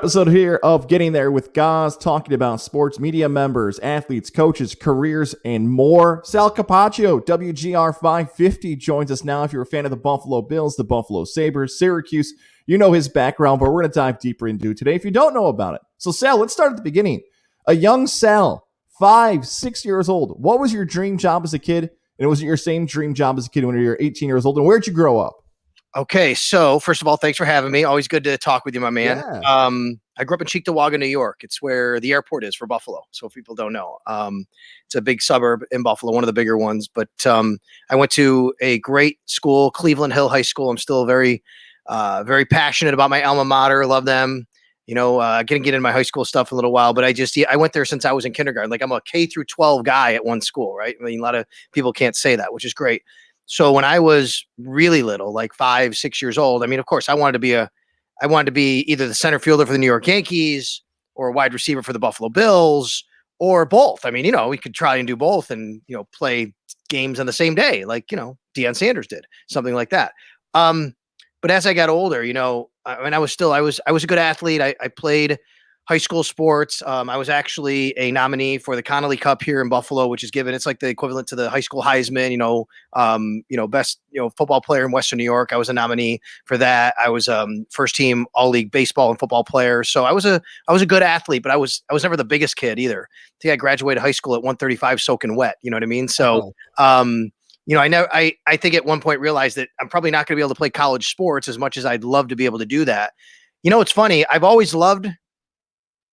episode here of Getting There with Goz, talking about sports media members, athletes, coaches, careers, and more. Sal Capaccio, WGR550, joins us now. If you're a fan of the Buffalo Bills, the Buffalo Sabres, Syracuse, you know his background, but we're going to dive deeper into it today if you don't know about it. So, Sal, let's start at the beginning. A young Sal, 5-6 years old. What was your dream job as a kid? And was it your same dream job as a kid when you were 18 years old? And where'd you grow up? Okay, so first of all, thanks for having me. Always good to talk with you, my man. Yeah. I grew up in Cheektowaga, New York. It's where the airport is for Buffalo. So if people don't know, it's a big suburb in Buffalo, one of the bigger ones. But I went to a great school, Cleveland Hill High School. I'm still very passionate about my alma mater. Love them. You know, gonna get into my high school stuff in a little while, but I went there since I was in kindergarten. Like I'm a K through 12 guy at one school, right? I mean, a lot of people can't say that, which is great. So when I was really little, like 5-6 years old, I mean, of course, I wanted to be either the center fielder for the New York Yankees or a wide receiver for the Buffalo Bills or both. I mean, you know, we could try and do both and, you know, play games on the same day, like, you know, Deion Sanders did, something like that. But as I got older, you know, I mean, I was a good athlete. I played high school sports. I was actually a nominee for the Connolly Cup here in Buffalo, which is given. It's like the equivalent to the high school Heisman. Best football player in Western New York. I was a nominee for that. I was first team all league baseball and football player. So I was a good athlete, but I was never the biggest kid either. I think I graduated high school at 135, soaking wet. You know what I mean? So. I think at one point realized that I'm probably not going to be able to play college sports as much as I'd love to be able to do that. You know, it's funny. I've always loved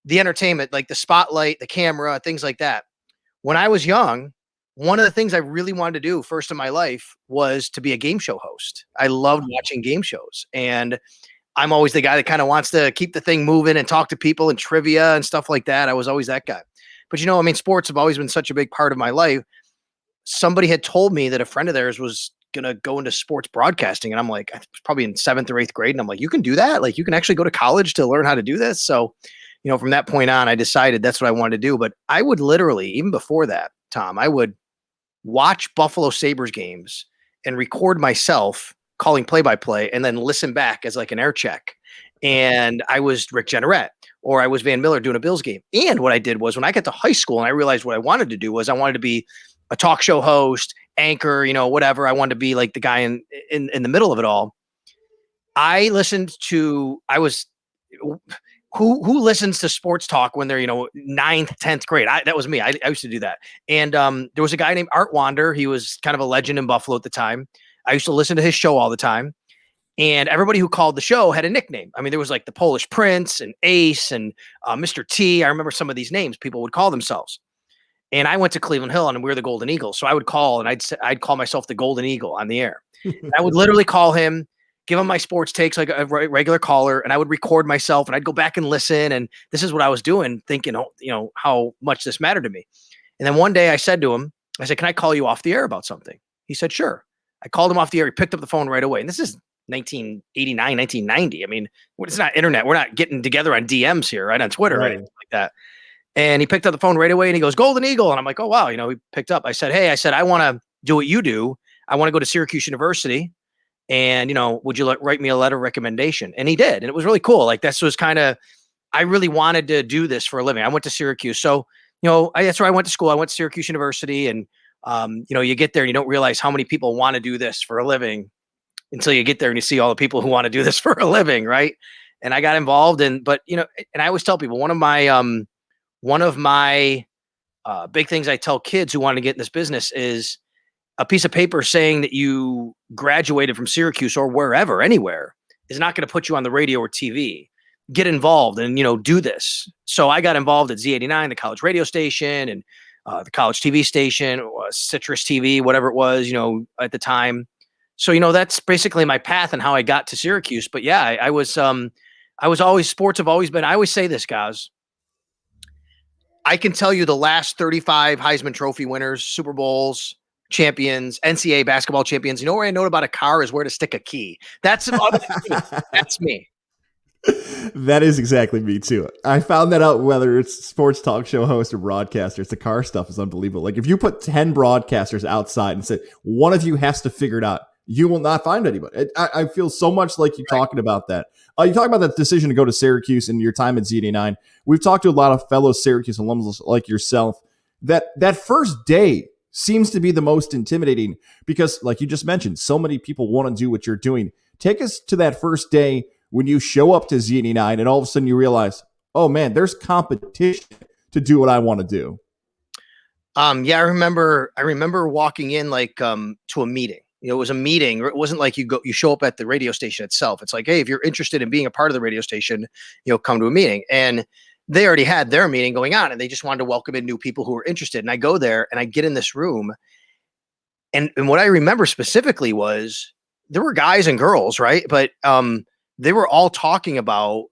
the entertainment, like the spotlight, the camera, things like that. When I was young, one of the things I really wanted to do first in my life was to be a game show host. I loved watching game shows, and I'm always the guy that kind of wants to keep the thing moving and talk to people and trivia and stuff like that. I was always that guy. But, you know, I mean, sports have always been such a big part of my life. Somebody had told me that a friend of theirs was going to go into sports broadcasting. And I'm like, I was probably in 7th or 8th grade. And I'm like, you can do that? Like, you can actually go to college to learn how to do this? So, you know, from that point on, I decided that's what I wanted to do. But I would literally, even before that, Tom, I would watch Buffalo Sabres games and record myself calling play-by-play and then listen back as like an air check. And I was Rick Jeanneret, or I was Van Miller doing a Bills game. And what I did was when I got to high school and I realized what I wanted to do was I wanted to be a talk show host, anchor, you know, whatever. I wanted to be like the guy in the middle of it all. Who listens to sports talk when they're, you know, 9th, 10th grade? That was me. I used to do that. And there was a guy named Art Wander. He was kind of a legend in Buffalo at the time. I used to listen to his show all the time. And everybody who called the show had a nickname. I mean, there was like the Polish Prince and Ace and Mr. T. I remember some of these names people would call themselves. And I went to Cleveland Hill and we were the Golden Eagles. So I would call and I'd call myself the Golden Eagle on the air. I would literally call him, give him my sports takes like a regular caller, and I would record myself and I'd go back and listen. And this is what I was doing, thinking, you know, how much this mattered to me. And then one day I said to him, I said, can I call you off the air about something? He said, sure. I called him off the air. He picked up the phone right away. And this is 1989, 1990. I mean, it's not internet. We're not getting together on DMs here, right? On Twitter, right? Anything like that. And he picked up the phone right away and he goes, Golden Eagle. And I'm like, oh, wow. You know, he picked up. I said, hey, I want to do what you do. I want to go to Syracuse University. And, you know, would you write me a letter of recommendation? And he did. And it was really cool. Like, this was kind of, I really wanted to do this for a living. I went to Syracuse. So, you know, that's where I went to school. I went to Syracuse University. And, you know, you get there and you don't realize how many people want to do this for a living until you get there and you see all the people who want to do this for a living. Right. And I got involved but, you know, and I always tell people one of my big things I tell kids who want to get in this business is a piece of paper saying that you graduated from Syracuse or wherever, anywhere, is not going to put you on the radio or TV. Get involved and, you know, do this. So I got involved at Z89, the college radio station, and the college TV station, Citrus TV, whatever it was, you know, at the time. So, you know, that's basically my path and how I got to Syracuse. But yeah, I was always, sports have always been, I always say this, guys. I can tell you the last 35 Heisman Trophy winners, Super Bowls, champions, NCAA basketball champions. You know where I know about a car is where to stick a key. That's me. That is exactly me too. I found that out whether it's sports talk show host or broadcasters. The car stuff is unbelievable. Like if you put 10 broadcasters outside and said one of you has to figure it out, you will not find anybody. I feel so much like you Right. talking about that. You talk about that decision to go to Syracuse and your time at Z89. We've talked to a lot of fellow Syracuse alums like yourself. That first day seems to be the most intimidating because, like you just mentioned, so many people want to do what you're doing. Take us to that first day when you show up to Z89 and all of a sudden you realize, oh man, there's competition to do what I want to do. Yeah, I remember walking in like to a meeting. It was a meeting. It wasn't like you show up at the radio station itself. It's like, hey, if you're interested in being a part of the radio station, come to a meeting. And they already had their meeting going on, and they just wanted to welcome in new people who were interested. And I go there and I get in this room, and what I remember specifically was there were guys and girls, right? But they were all talking about,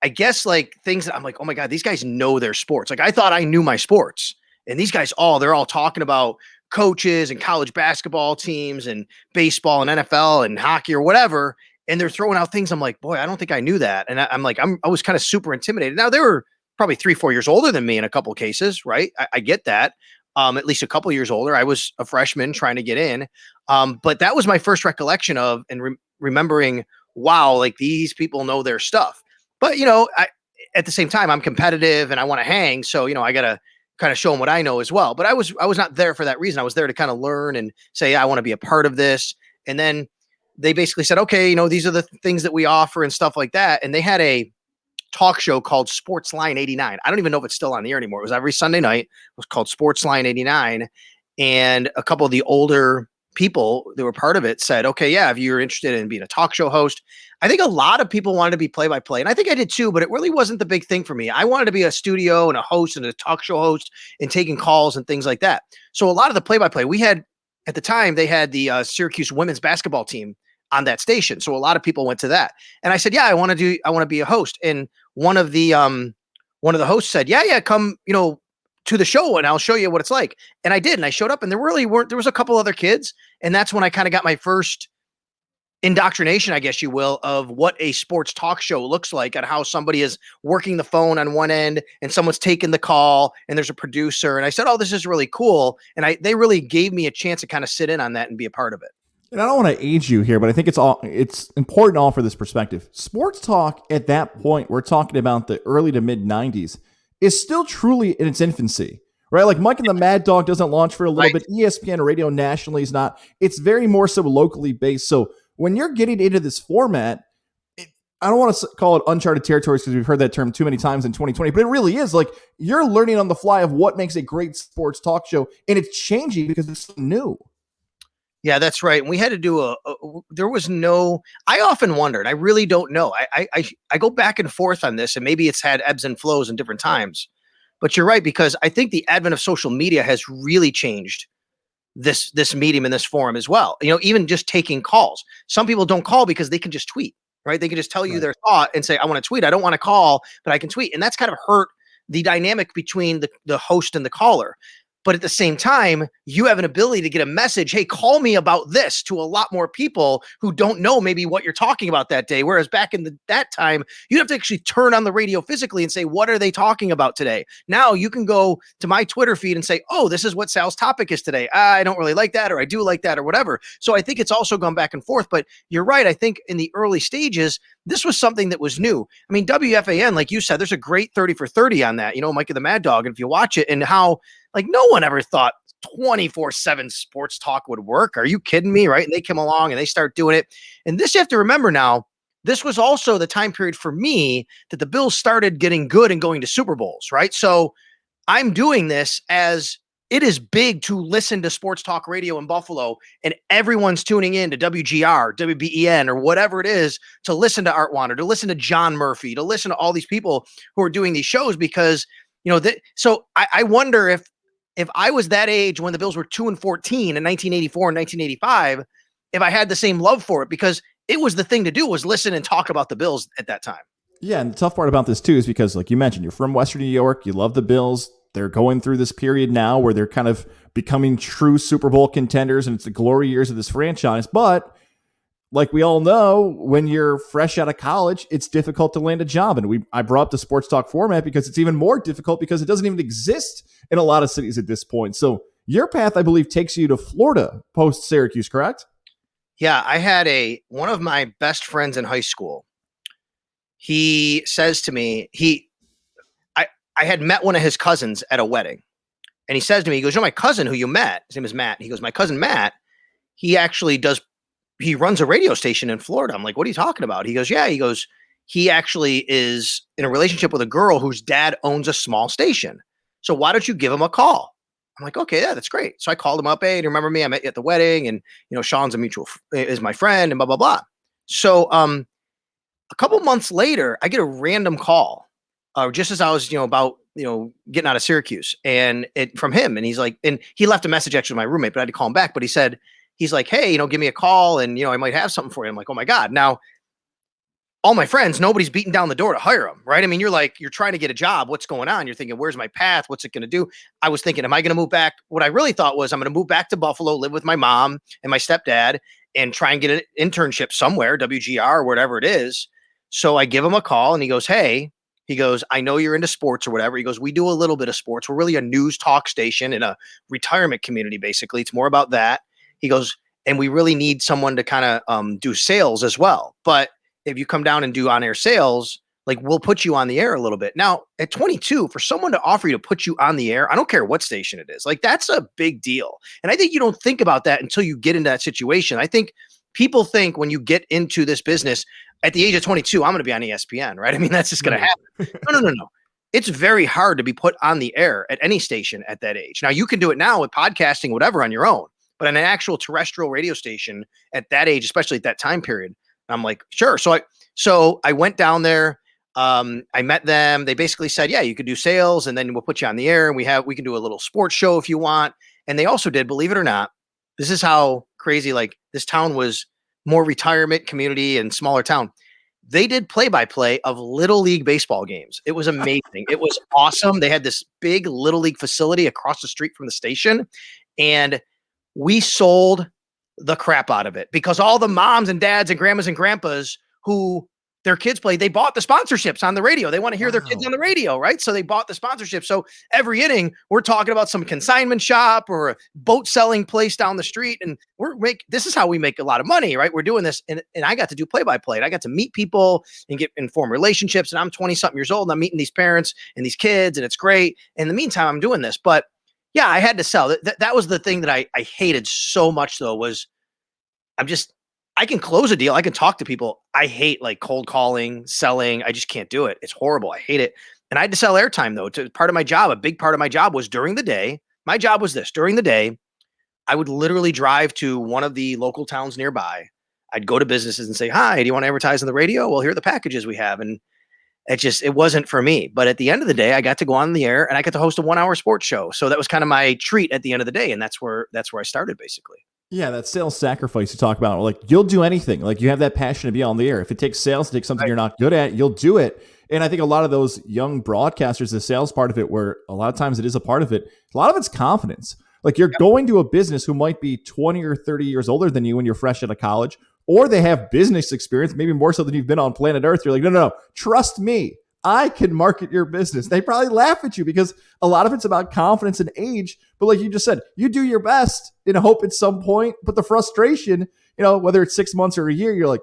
I guess, like things that I'm like, oh my God, these guys know their sports. Like I thought I knew my sports. And these guys they're all talking about coaches and college basketball teams and baseball and NFL and hockey or whatever. And they're throwing out things. I'm like, boy, I don't think I knew that. And I was kind of super intimidated. Now they were probably 3-4 years older than me in a couple of cases, right? I get that. At least a couple years older. I was a freshman trying to get in. But that was my first recollection of and remembering, wow, like these people know their stuff. But, at the same time, I'm competitive and I want to hang. So, I got to kind of show them what I know as well. But I was not there for that reason. I was there to kind of learn and say, yeah, I want to be a part of this. And then they basically said, okay, these are the things that we offer and stuff like that. And they had a talk show called Sports Line 89. I don't even know if it's still on the air anymore. It was every Sunday night. It was called Sports Line 89. And a couple of the older people that were part of it said, okay, yeah, if you're interested in being a talk show host. I think a lot of people wanted to be play-by-play, and I think I did too, but it really wasn't the big thing for me. I wanted to be a studio and a host and a talk show host and taking calls and things like that. So a lot of the play-by-play we had at the time, they had the Syracuse women's basketball team on that station. So a lot of people went to that. And I said, yeah, I want to be a host. And one of the hosts said, yeah, come, to the show and I'll show you what it's like. And I did. And I showed up and there was a couple other kids. And that's when I kind of got my first indoctrination, I guess you will, of what a sports talk show looks like and how somebody is working the phone on one end and someone's taking the call and there's a producer. And I said, oh, this is really cool. And they really gave me a chance to kind of sit in on that and be a part of it. And I don't want to age you here, but I think it's important all for this perspective. Sports talk at that point, we're talking about the early to mid 90s, is still truly in its infancy, right? Like Mike and the Mad Dog doesn't launch for a little bit. ESPN radio nationally is not. It's very more so locally based. So when you're getting into this format, I don't want to call it uncharted territories because we've heard that term too many times in 2020, but it really is like you're learning on the fly of what makes a great sports talk show, and it's changing because it's so new. Yeah, that's right. And we had to do I often wondered, I really don't know. I go back and forth on this, and maybe it's had ebbs and flows in different times, but you're right, because I think the advent of social media has really changed this medium and this forum as well. Even just taking calls. Some people don't call because they can just tweet, right? They can just tell you their thought and say, I want to tweet. I don't want to call, but I can tweet. And that's kind of hurt the dynamic between the host and the caller. But at the same time, you have an ability to get a message, hey, call me about this, to a lot more people who don't know maybe what you're talking about that day. Whereas back in that time, you'd have to actually turn on the radio physically and say, what are they talking about today? Now you can go to my Twitter feed and say, oh, this is what Sal's topic is today. I don't really like that, or I do like that, or whatever. So I think it's also gone back and forth. But you're right. I think in the early stages, this was something that was new. I mean, WFAN, like you said, there's a great 30 for 30 on that, Mike and the Mad Dog. And if you watch it, and how, like, no one ever thought 24/7 sports talk would work. Are you kidding me? Right. And they come along and they start doing it. And this, you have to remember now, this was also the time period for me that the Bills started getting good and going to Super Bowls. Right. So I'm doing this as it is big to listen to sports talk radio in Buffalo, and everyone's tuning in to WGR, WBEN, or whatever it is, to listen to Art Wander, to listen to John Murphy, to listen to all these people who are doing these shows, because, so I wonder if I was that age when the Bills were 2-14 in 1984 and 1985, if I had the same love for it, because it was the thing to do, was listen and talk about the Bills at that time. Yeah, and the tough part about this too is because, like you mentioned, you're from Western New York, you love the Bills. They're going through this period now where they're kind of becoming true Super Bowl contenders, and it's the glory years of this franchise. But like we all know, when you're fresh out of college, it's difficult to land a job. And I brought up the sports talk format because it's even more difficult because it doesn't even exist in a lot of cities at this point. So your path, I believe, takes you to Florida post Syracuse, correct? Yeah, I had one of my best friends in high school. He says to me, I I had met one of his cousins at a wedding. And he says to me, he goes, my cousin who you met, his name is Matt. He goes, my cousin Matt, he actually he runs a radio station in Florida. I'm like, what are you talking about? He goes, yeah. He goes, he actually is in a relationship with a girl whose dad owns a small station. So why don't you give him a call? I'm like, okay, yeah, that's great. So I called him up. Hey, do you remember me? I met you at the wedding, and Sean's is my friend, and blah blah blah. So a couple months later, I get a random call, just as I was, about, getting out of Syracuse, and from him, and he's like, and he left a message actually to my roommate, but I had to call him back. But he's like, hey, give me a call, and I might have something for you. I'm like, oh my god. Now, all my friends, nobody's beating down the door to hire him, right? I mean, you're trying to get a job. What's going on? You're thinking, where's my path? What's it going to do? I was thinking, am I going to move back? What I really thought was, I'm going to move back to Buffalo, live with my mom and my stepdad, and try and get an internship somewhere, WGR or whatever it is. So I give him a call, and he goes, hey, I know you're into sports or whatever. He goes, we do a little bit of sports. We're really a news talk station in a retirement community, basically. It's more about that. He goes, and we really need someone to kind of do sales as well. But if you come down and do on-air sales, like, we'll put you on the air a little bit. Now, at 22, for someone to offer you to put you on the air, I don't care what station it is. Like, that's a big deal. And I think you don't think about that until you get into that situation. I think people think when you get into this business at the age of 22, I'm going to be on ESPN, right? I mean, that's just going to happen. No. It's very hard to be put on the air at any station at that age. Now, you can do it now with podcasting, whatever, on your own. But on an actual terrestrial radio station at that age, especially at that time period, I'm like, sure. So I went down there. I met them. They basically said, yeah, you could do sales, and then we'll put you on the air, and we can do a little sports show if you want. And they also did, believe it or not, this is how crazy, like, this town was more retirement community and smaller town. They did play-by-play of Little League baseball games. It was amazing. It was awesome. They had this big Little League facility across the street from the station, and we sold the crap out of it because all the moms and dads and grandmas and grandpas who their kids play, they bought the sponsorships on the radio. They want to hear their kids on the radio, right? So they bought the sponsorship. So every inning, we're talking about some consignment shop or a boat selling place down the street. And this is how we make a lot of money, right? We're doing this. And I got to do play-by-play. And I got to meet people and form relationships. And I'm 20 something years old, and I'm meeting these parents and these kids, and it's great. In the meantime, I'm doing this, but yeah, I had to sell. That was the thing that I hated so much, though, was I can close a deal. I can talk to people. I hate, like, cold calling, selling. I just can't do it. It's horrible. I hate it. And I had to sell airtime, though. Part of my job, a big part of my job was during the day. My job was this. During the day, I would literally drive to one of the local towns nearby. I'd go to businesses and say, hi, do you want to advertise on the radio? Well, here are the packages we have. And it wasn't for me. But at the end of the day, I got to go on the air, and I got to host a 1-hour sports show. So that was kind of my treat at the end of the day. And that's where I started, basically. Yeah, that sales sacrifice you talk about, like, you'll do anything. Like, you have that passion to be on the air. If it takes sales to take something you're not good at, you'll do it. And I think a lot of those young broadcasters, the sales part of it, where a lot of times it is a part of it, a lot of it's confidence. Like, you're going to a business who might be 20 or 30 years older than you when you're fresh out of college, or they have business experience, maybe more so than you've been on planet Earth. You're like, no, trust me. I can market your business. They probably laugh at you because a lot of it's about confidence and age. But like you just said, you do your best in hope at some point. But the frustration, whether it's 6 months or a year, you're like,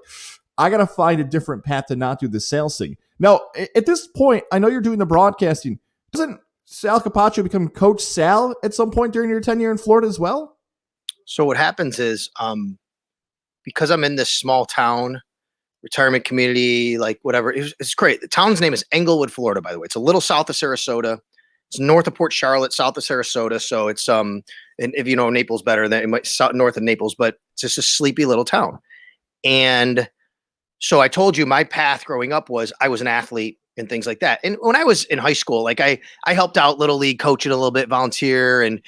I got to find a different path to not do the sales thing. Now, at this point, I know you're doing the broadcasting. Doesn't Sal Capaccio become Coach Sal at some point during your tenure in Florida as well? So what happens is, because I'm in this small town, retirement community, like, whatever. It's great. The town's name is Englewood, Florida, by the way. It's a little south of Sarasota. It's north of Port Charlotte, south of Sarasota. So it's and if you know Naples better, then it might south north of Naples, but it's just a sleepy little town. And so I told you my path growing up was I was an athlete and things like that. And when I was in high school, like, I helped out Little League coaching a little bit, volunteer, and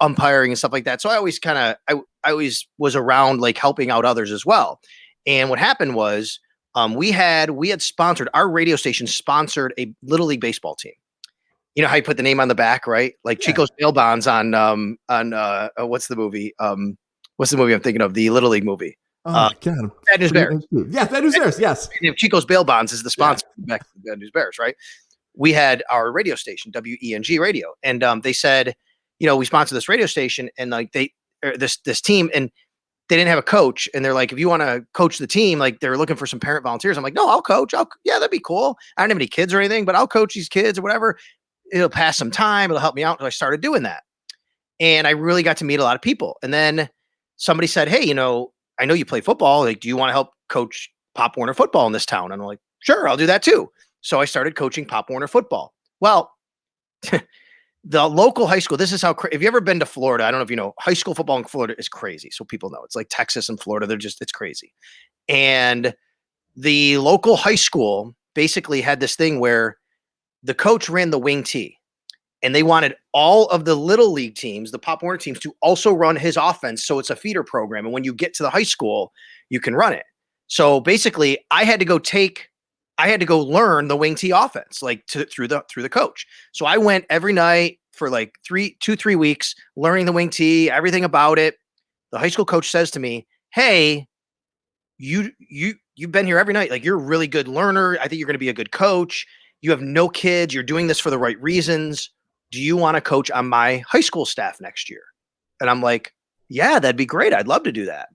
umpiring and stuff like that. So I always I always was around, like, helping out others as well. And what happened was, we had sponsored, our radio station sponsored a Little League baseball team. You know how you put the name on the back, right? Like, Chico's bail bonds on what's the movie? What's the movie I'm thinking of? The Little League movie. Oh, God. Bad News Bears. Yeah, Bad News Bears, yes. Chico's bail bonds is the sponsor back to Bad News Bears, right? We had our radio station, WENG Radio. And they said, we sponsor this radio station, and, like, this team, and they didn't have a coach, and they're like, if you want to coach the team, like they're looking for some parent volunteers. I'm like, no, I'll coach. Yeah, that'd be cool. I don't have any kids or anything, but I'll coach these kids or whatever. It'll pass some time. It'll help me out. So I started doing that. And I really got to meet a lot of people. And then somebody said, hey, I know you play football. Like, do you want to help coach Pop Warner football in this town? And I'm like, sure, I'll do that too. So I started coaching Pop Warner football. Well, the local high school, this is how, if you ever been to Florida, I don't know if you know, high school football in Florida is crazy. So people know it's like Texas and Florida. It's crazy. And the local high school basically had this thing where the coach ran the wing tee, and they wanted all of the little league teams, the Pop Warner teams, to also run his offense. So it's a feeder program. And when you get to the high school, you can run it. So basically I had to go learn the wing tee offense, like through the coach. So I went every night for like 3 weeks, learning the wing tee, everything about it. The high school coach says to me, hey, you've been here every night. Like, you're a really good learner. I think you're going to be a good coach. You have no kids. You're doing this for the right reasons. Do you want to coach on my high school staff next year? And I'm like, yeah, that'd be great. I'd love to do that.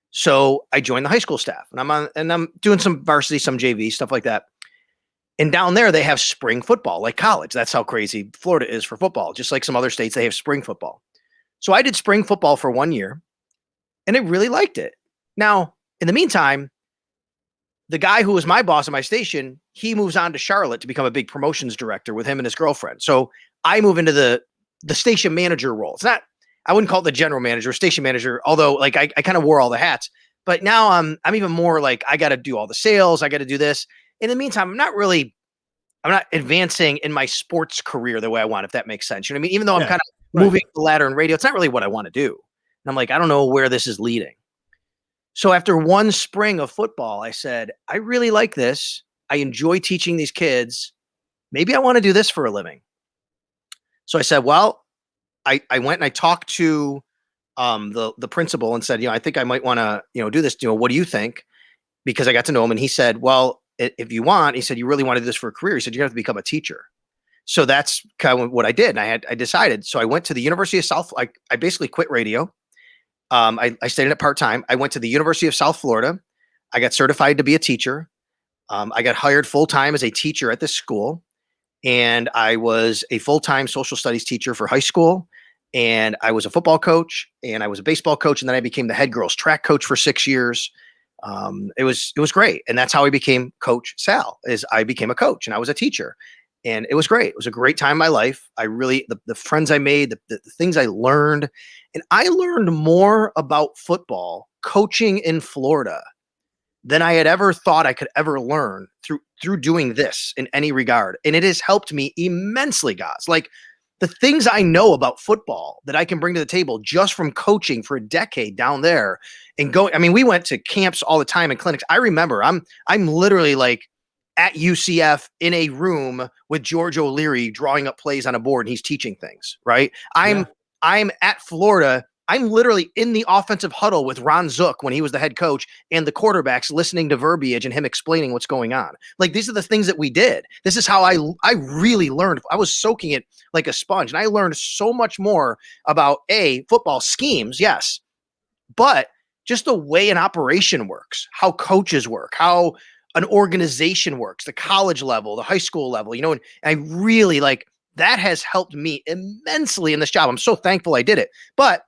So I joined the high school staff, and I'm doing some varsity, some JV, stuff like that. And down there, they have spring football, like college. That's how crazy Florida is for football. Just like some other states, they have spring football. So I did spring football for 1 year, and I really liked it. Now, in the meantime, the guy who was my boss at my station, he moves on to Charlotte to become a big promotions director with him and his girlfriend. So I move into the station manager role. It's not, I wouldn't call it the general manager or station manager, although like I kind of wore all the hats. But now I'm even more like, I got to do all the sales. I got to do this. In the meantime, I'm not advancing in my sports career the way I want, if that makes sense. You know what I mean? Even though I'm kind of moving the ladder in radio, it's not really what I want to do. And I'm like, I don't know where this is leading. So after one spring of football, I said, I really like this. I enjoy teaching these kids. Maybe I want to do this for a living. So I said, well, I went and I talked to the principal and said, I think I might want to, do this. What do you think? Because I got to know him, and he said, well, if you want, he said, you really want to do this for a career. He said, you have to become a teacher. So that's kind of what I did. And I decided. So I went to the University of South. I basically quit radio. I stayed in it part-time. I went to the University of South Florida. I got certified to be a teacher. I got hired full-time as a teacher at this school. And I was a full-time social studies teacher for high school. And I was a football coach, and I was a baseball coach. And then I became the head girls track coach for 6 years. It was great. And that's how I became Coach Sal, is I became a coach and I was a teacher. And it was great. It was a great time in my life. I really, the friends I made, the things I learned, and I learned more about football coaching in Florida than I had ever thought I could ever learn through doing this in any regard. And it has helped me immensely, guys. Like, the things I know about football that I can bring to the table just from coaching for a decade down there and going. I mean, we went to camps all the time and clinics. I remember I'm literally like at UCF in a room with George O'Leary drawing up plays on a board, and he's teaching things, right? I'm at Florida. I'm literally in the offensive huddle with Ron Zook when he was the head coach, and the quarterbacks listening to verbiage and him explaining what's going on. Like, these are the things that we did. This is how I really learned. I was soaking it like a sponge, and I learned so much more about football schemes, yes, but just the way an operation works, how coaches work, how an organization works, the college level, the high school level, and I really that has helped me immensely in this job. I'm so thankful I did it. But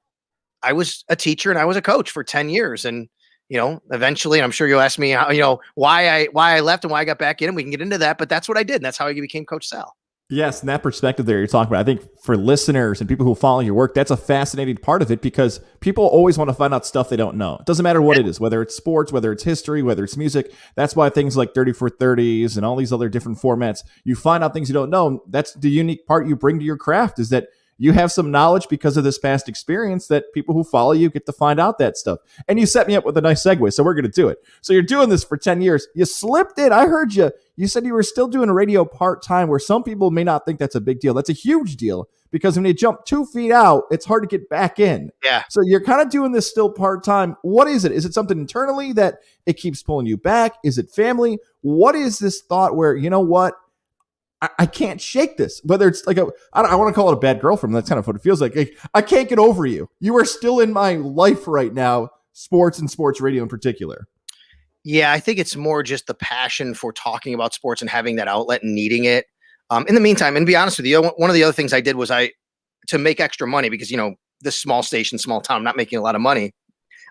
I was a teacher and I was a coach for 10 years. And, eventually, and I'm sure you'll ask me how, why I left and why I got back in, and we can get into that, but that's what I did. And that's how I became Coach Sal. Yes, and that perspective there you're talking about, I think for listeners and people who follow your work, that's a fascinating part of it, because people always want to find out stuff they don't know. It doesn't matter what it is, whether it's sports, whether it's history, whether it's music. That's why things like 30 for 30s and all these other different formats, you find out things you don't know. That's the unique part you bring to your craft, is that you have some knowledge because of this past experience that people who follow you get to find out that stuff. And you set me up with a nice segue, so we're going to do it. So you're doing this for 10 years. You slipped in. I heard you. You said you were still doing radio part-time, where some people may not think that's a big deal. That's a huge deal, because when you jump 2 feet out, it's hard to get back in. Yeah. So you're kind of doing this still part-time. What is it? Is it something internally that it keeps pulling you back? Is it family? What is this thought where, you know what? I can't shake this. Whether it's like I want to call it a bad girlfriend. That's kind of what it feels like. I can't get over you. You are still in my life right now. sports and sports radio in particular? Yeah, I think it's more just the passion for talking about sports and having that outlet and needing it. In the meantime, and to be honest with you, one of the other things I did was to make extra money because, this small station, small town, I'm not making a lot of money.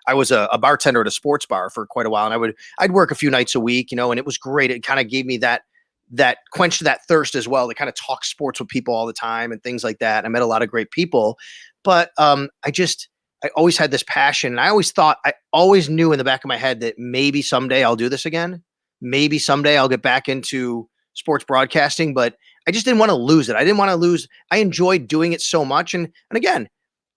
I was a bartender at a sports bar for quite a while, and I'd work a few nights a week, and it was great. It kind of gave me that quenched that thirst as well to kind of talk sports with people all the time and things like that. I met a lot of great people, but I always had this passion, and I always knew in the back of my head that maybe someday I'll do this again. Maybe someday I'll get back into sports broadcasting, but I just didn't want to lose it. I didn't want to lose. I enjoyed doing it so much. And again,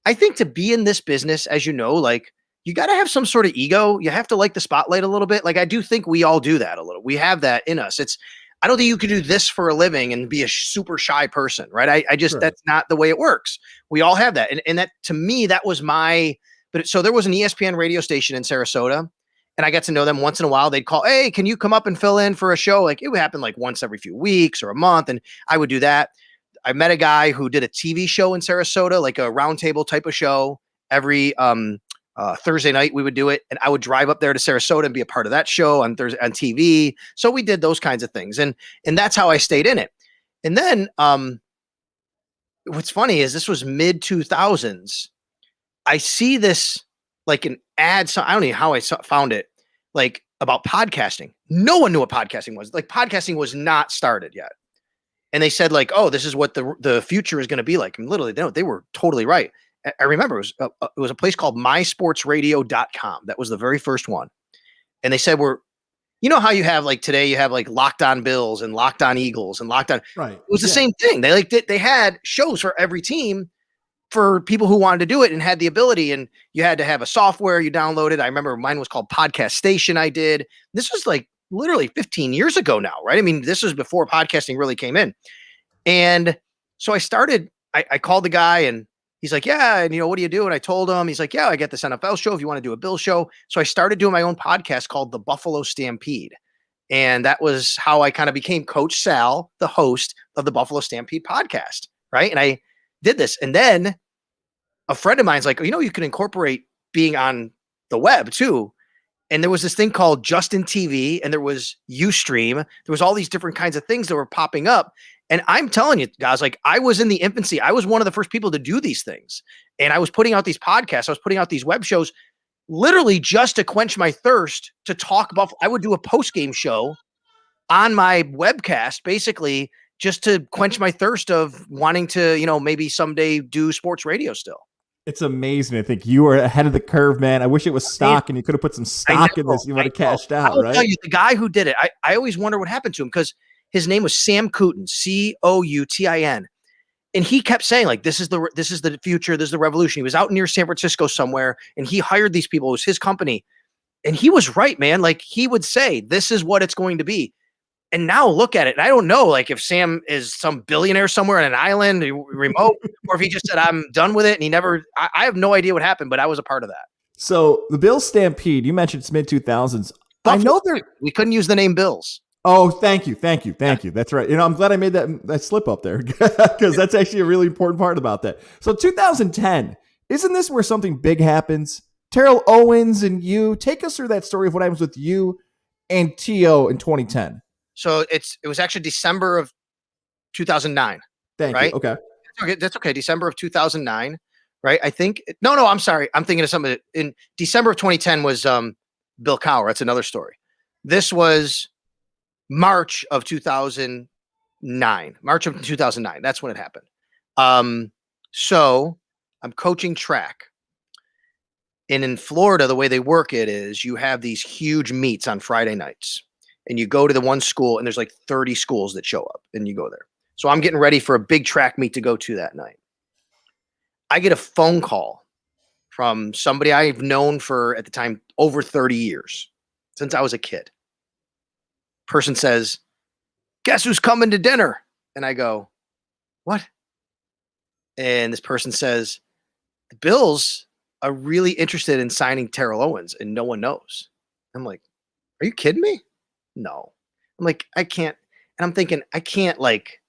I think to be in this business, as you know, like you got to have some sort of ego. You have to like the spotlight a little bit. Like I do think we all do that a little. We have that in us. I don't think you could do this for a living and be a super shy person, right? I just, That's not the way it works. We all have that. And that, to me, that was so there was an ESPN radio station in Sarasota, and I got to know them once in a while. They'd call, hey, can you come up and fill in for a show? Like it would happen like once every few weeks or a month. And I would do that. I met a guy who did a TV show in Sarasota, like a roundtable type of show every, Thursday night we would do it, and I would drive up there to Sarasota and be a part of that show on Thursday on TV. So we did those kinds of things, and that's how I stayed in it. And then what's funny is this was mid 2000s. I see this like an ad. So I don't know how I found it, like about podcasting. No one knew what podcasting was. Like podcasting was not started yet, and they said like, oh, this is what the future is going to be like. And literally, they were totally right. I remember it was a place called mysportsradio.com. That was the very first one. And they said, how you have like today, you have like Locked On Bills and Locked On Eagles and Locked On. Right. It was the same thing. They had shows for every team for people who wanted to do it and had the ability. And you had to have a software you downloaded. I remember mine was called Podcast Station. I did. This was like literally 15 years ago now, right? I mean, this was before podcasting really came in. And so I called the guy, and he's like, yeah. And what do you do? And I told him, he's like, yeah, I get this NFL show if you want to do a Bill show. So I started doing my own podcast called The Buffalo Stampede. And that was how I kind of became Coach Sal, the host of the Buffalo Stampede podcast. Right. And I did this. And then a friend of mine's like, you can incorporate being on the web too. And there was this thing called Justin TV, and there was Ustream. There was all these different kinds of things that were popping up. And I'm telling you guys, like I was in the infancy. I was one of the first people to do these things. And I was putting out these podcasts. I was putting out these web shows literally just to quench my thirst to talk about. I would do a post-game show on my webcast, basically just to quench my thirst of wanting to, maybe someday do sports radio still. It's amazing. I think you were ahead of the curve, man. I wish it was stock and you could have put some stock in this. You would have cashed out, right? I'll tell you, the guy who did it, I always wonder what happened to him because his name was Sam Coutin, Coutin. And he kept saying like, this is the future. This is the revolution. He was out near San Francisco somewhere, and he hired these people. It was his company. And he was right, man. Like he would say, this is what it's going to be. And now look at it. And I don't know, like if Sam is some billionaire somewhere on an island remote, or if he just said, I'm done with it. And I have no idea what happened, but I was a part of that. So the Bills Stampede, you mentioned it's mid 2000s. I know we couldn't use the name Bills. Oh, thank you. That's right. I'm glad I made that slip up there because that's actually a really important part about that. So 2010, isn't this where something big happens? Terrell, Owens, and you, take us through that story of what happens with you and T.O. in 2010. So it was actually December of 2009. Thank right? you. Okay. That's okay. December of 2009, right? I think. No, I'm sorry. I'm thinking of something. In December of 2010 was Bill Cowher. That's another story. This was March of 2009. March of 2009. That's when it happened. So I'm coaching track. And in Florida, the way they work it is you have these huge meets on Friday nights. And you go to the one school, and there's like 30 schools that show up, and you go there. So I'm getting ready for a big track meet to go to that night. I get a phone call from somebody I've known for, at the time, over 30 years, since I was a kid. Person says, guess who's coming to dinner? And I go, what? And this person says, the Bills are really interested in signing Terrell Owens, and no one knows. I'm like, are you kidding me? No. I'm like, I can't. And I'm thinking, I can't like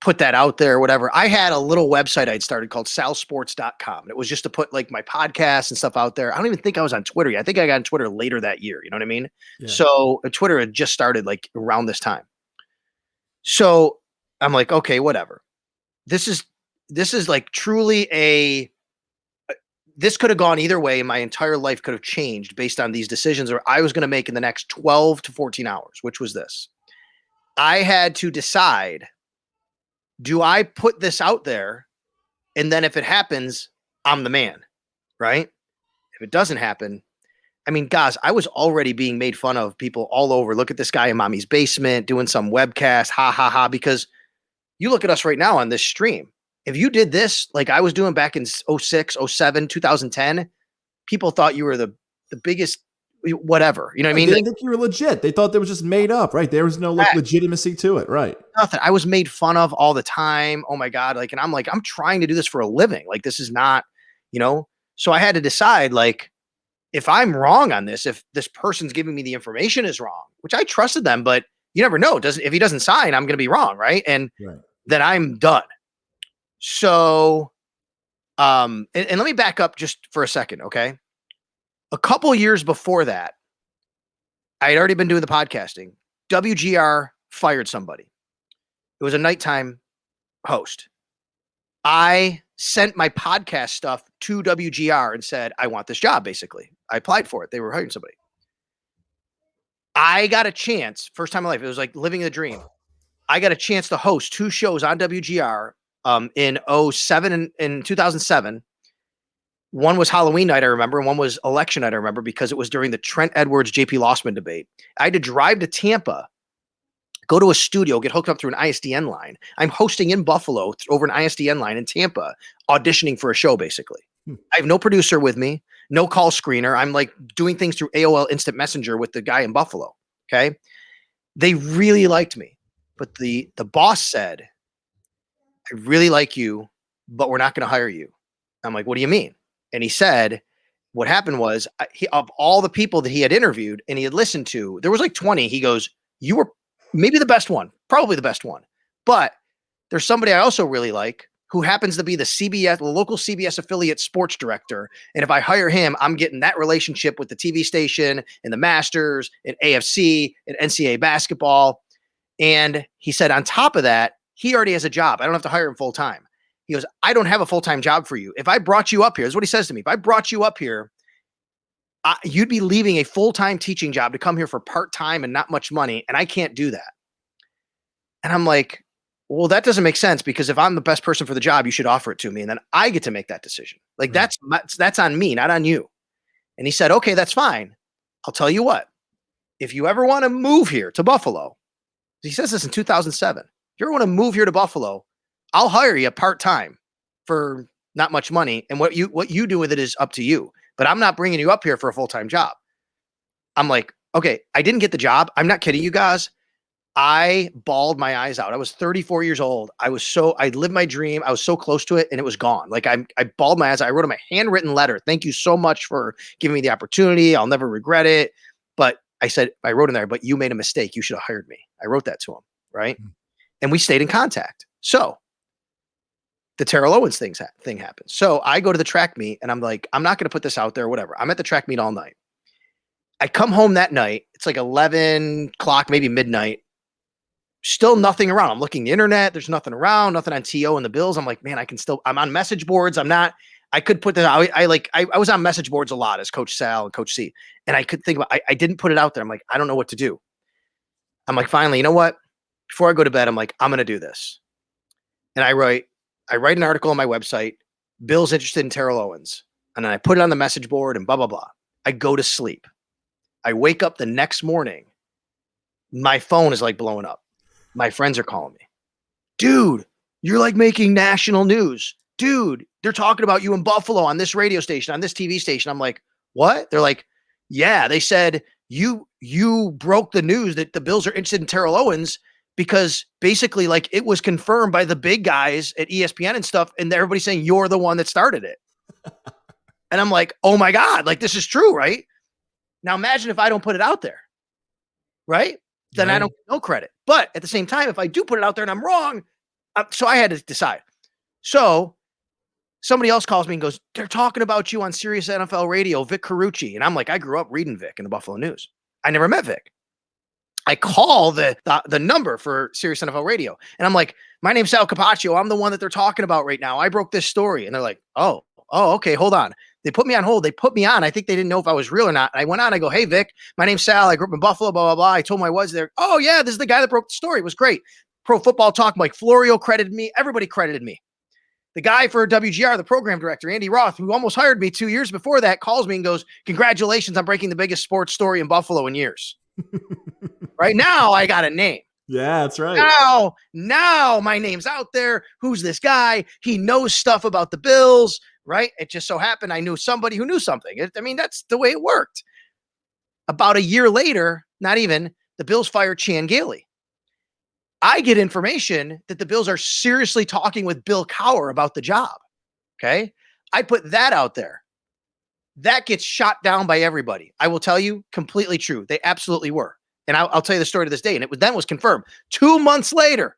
put that out there or whatever. I had a little website I'd started called salsports.com. And it was just to put like my podcasts and stuff out there. I don't even think I was on Twitter yet. I think I got on Twitter later that year. You know what I mean? Yeah. So Twitter had just started like around this time. So I'm like, okay, whatever. This is like truly this could have gone either way. And my entire life could have changed based on these decisions or I was going to make in the next 12 to 14 hours, which was this. I had to decide, do I put this out there? And then if it happens, I'm the man, right? If it doesn't happen, I mean, guys, I was already being made fun of, people all over. Look at this guy in mommy's basement doing some webcast, ha, ha, ha, because you look at us right now on this stream. If you did this like I was doing back in 06, 07, 2010, people thought you were the biggest whatever. You know what I mean? They didn't think you were legit. They thought that was just made up, right? There was no legitimacy to it, right? Nothing. I was made fun of all the time. Oh my God. Like, and I'm like, I'm trying to do this for a living. Like, this is not, you know? So I had to decide, like, if I'm wrong on this, if this person's giving me the information is wrong, which I trusted them, but you never know. If he doesn't sign, I'm going to be wrong. Right. And then I'm done. So, and let me back up just for a second. Okay. A couple years before that, I had already been doing the podcasting. WGR fired somebody. It was a nighttime host. I sent my podcast stuff to WGR and said, I want this job, basically. I applied for it. They were hiring somebody. I got a chance, first time in my life, it was like living the dream. I got a chance to host 2 shows on WGR in 07 and 2007. One was Halloween night, I remember, and one was election night, I remember, because it was during the Trent Edwards, JP Lossman debate. I had to drive to Tampa, go to a studio, get hooked up through an ISDN line. I'm hosting in Buffalo over an ISDN line in Tampa, auditioning for a show, basically. I have no producer with me, no call screener. I'm like doing things through AOL Instant Messenger with the guy in Buffalo. Okay. They really liked me, but the boss said, I really like you, but we're not going to hire you. I'm like, what do you mean? And he said, what happened was of all the people that he had interviewed and he had listened to, there was like 20. He goes, you were maybe the best one, probably the best one. But there's somebody I also really like who happens to be the local CBS affiliate sports director. And if I hire him, I'm getting that relationship with the TV station and the Masters and AFC and NCAA basketball. And he said, on top of that, he already has a job. I don't have to hire him full time. He goes, I don't have a full-time job for you. If I brought you up here, this is what he says to me. If I brought you up here, you'd be leaving a full-time teaching job to come here for part-time and not much money. And I can't do that. And I'm like, well, that doesn't make sense because if I'm the best person for the job, you should offer it to me. And then I get to make that decision. Like that's on me, not on you. And he said, okay, that's fine. I'll tell you what, if you ever want to move here to Buffalo, he says this in 2007, if you ever want to move here to Buffalo, I'll hire you part-time for not much money. And what you do with it is up to you, but I'm not bringing you up here for a full-time job. I'm like, okay, I didn't get the job. I'm not kidding you guys. I bawled my eyes out. I was 34 years old. I lived my dream. I was so close to it and it was gone. Like I bawled my eyes out. I wrote him a handwritten letter. Thank you so much for giving me the opportunity. I'll never regret it. But I said, I wrote in there, but you made a mistake. You should have hired me. I wrote that to him. Right. And we stayed in contact. So the Terrell Owens thing happened. So I go to the track meet and I'm like, I'm not going to put this out there, whatever. I'm at the track meet all night. I come home that night. It's like 11 o'clock, maybe midnight. Still nothing around. I'm looking the internet. There's nothing around, nothing on TO and the Bills. I'm like, man, I'm on message boards. I could put that out. I was on message boards a lot as Coach Sal and Coach C. And I could think about, I didn't put it out there. I'm like, I don't know what to do. I'm like, finally, you know what? Before I go to bed, I'm like, I'm going to do this. And I write an article on my website, Bill's interested in Terrell Owens. And then I put it on the message board and blah, blah, blah. I go to sleep. I wake up the next morning. My phone is like blowing up. My friends are calling me. Dude, you're like making national news. Dude, they're talking about you in Buffalo on this radio station, on this TV station. I'm like, what? They're like, yeah, they said you broke the news that the Bills are interested in Terrell Owens because basically like it was confirmed by the big guys at ESPN and stuff. And everybody's saying you're the one that started it. And I'm like, oh my God, like this is true, right? Now imagine if I don't put it out there, right? Then I don't get no credit. But at the same time, if I do put it out there and I'm wrong, So I had to decide. So somebody else calls me and goes, they're talking about you on Sirius NFL radio, Vic Carucci. And I'm like, I grew up reading Vic in the Buffalo News. I never met Vic. I call the number for Sirius NFL radio. And I'm like, my name's Sal Capaccio. I'm the one that they're talking about right now. I broke this story. And they're like, oh, okay, hold on. They put me on hold. They put me on. I think they didn't know if I was real or not. I went on. I go, hey, Vic, my name's Sal. I grew up in Buffalo, blah, blah, blah. I told him I was there. Oh, yeah, this is the guy that broke the story. It was great. Pro Football Talk, Mike Florio credited me. Everybody credited me. The guy for WGR, the program director, Andy Roth, who almost hired me 2 years before that, calls me and goes, congratulations on breaking the biggest sports story in Buffalo in years. Right now, I got a name. Yeah, that's right. Now my name's out there. Who's this guy? He knows stuff about the Bills, right? It just so happened I knew somebody who knew something. That's the way it worked. About a year later, not even, the Bills fired Chan Gailey. I get information that the Bills are seriously talking with Bill Cowher about the job. Okay. I put that out there. That gets shot down by everybody. I will tell you, completely true. They absolutely were. And I'll tell you the story to this day. And it was confirmed 2 months later,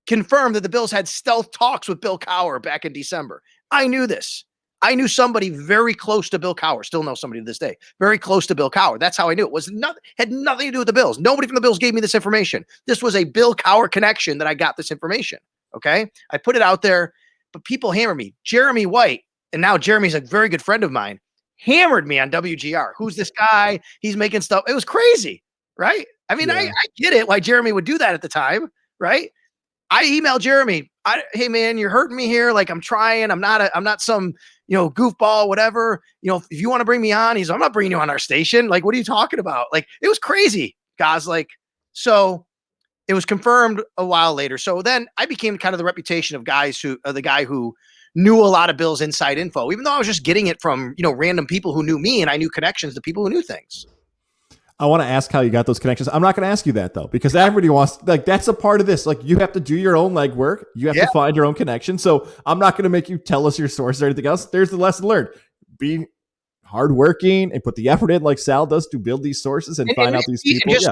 confirmed that the Bills had stealth talks with Bill Cowher back in December. I knew this. I knew somebody very close to Bill Cowher, still know somebody to this day, very close to Bill Cowher. That's how I knew it. Had nothing to do with the Bills. Nobody from the Bills gave me this information. This was a Bill Cowher connection that I got this information. Okay. I put it out there, but people hammered me. Jeremy White, and now Jeremy's a very good friend of mine, hammered me on WGR. Who's this guy? He's making stuff. It was crazy. Right. I get it why Jeremy would do that at the time. Right. I emailed Jeremy. Hey man, you're hurting me here. Like I'm trying. I'm not some, goofball, whatever. If you want to bring me on, I'm not bringing you on our station. Like, what are you talking about? Like, it was crazy, guys. Like, so it was confirmed a while later. So then I became kind of the reputation of the guy who knew a lot of Bills inside info, even though I was just getting it from, random people who knew me and I knew connections to people who knew things. I want to ask how you got those connections. I'm not going to ask you that though, because everybody wants, like, that's a part of this. Like, you have to do your own legwork. You have to find your own connection. So I'm not going to make you tell us your sources or anything else. There's the lesson learned. Be hardworking and put the effort in, like Sal does, to build these sources and find out these people. Just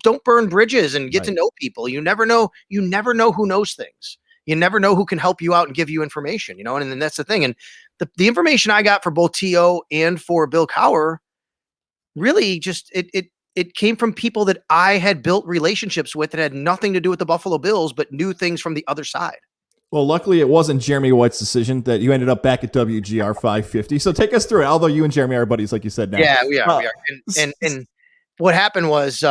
don't burn bridges and get to know people. You never know who knows things. You never know who can help you out and give you information, and then that's the thing. And the information I got for both T.O. and for Bill Cowher really just it came from people that I had built relationships with that had nothing to do with the Buffalo Bills, but knew things from the other side. Well, luckily it wasn't Jeremy White's decision that you ended up back at WGR550. So take us through it. Although you and Jeremy are buddies, like you said now. Yeah, we are. And what happened was,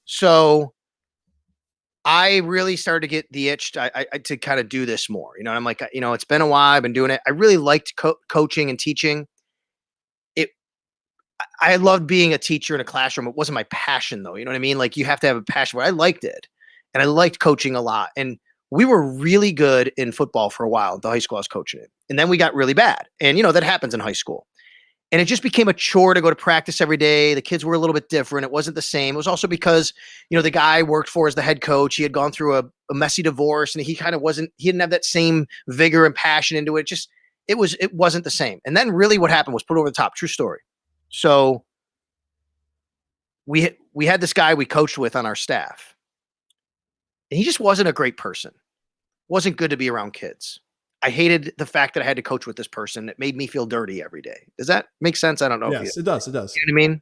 so I really started to get the itch to kind of do this more. I'm like, it's been a while. I've been doing it. I really liked coaching and teaching. I loved being a teacher in a classroom. It wasn't my passion though. You know what I mean? Like, you have to have a passion, but I liked it. And I liked coaching a lot. And we were really good in football for a while. The high school I was coaching it. And then we got really bad. And that happens in high school. And it just became a chore to go to practice every day. The kids were a little bit different. It wasn't the same. It was also because, the guy I worked for as the head coach, he had gone through a messy divorce and he didn't have that same vigor and passion into it. It wasn't the same. And then really what happened was put over the top. True story. So we had this guy we coached with on our staff, and he just wasn't a great person. Wasn't good to be around kids. I hated the fact that I had to coach with this person. It made me feel dirty every day. Does that make sense? I don't know. Yes, it does. It does. You know what I mean?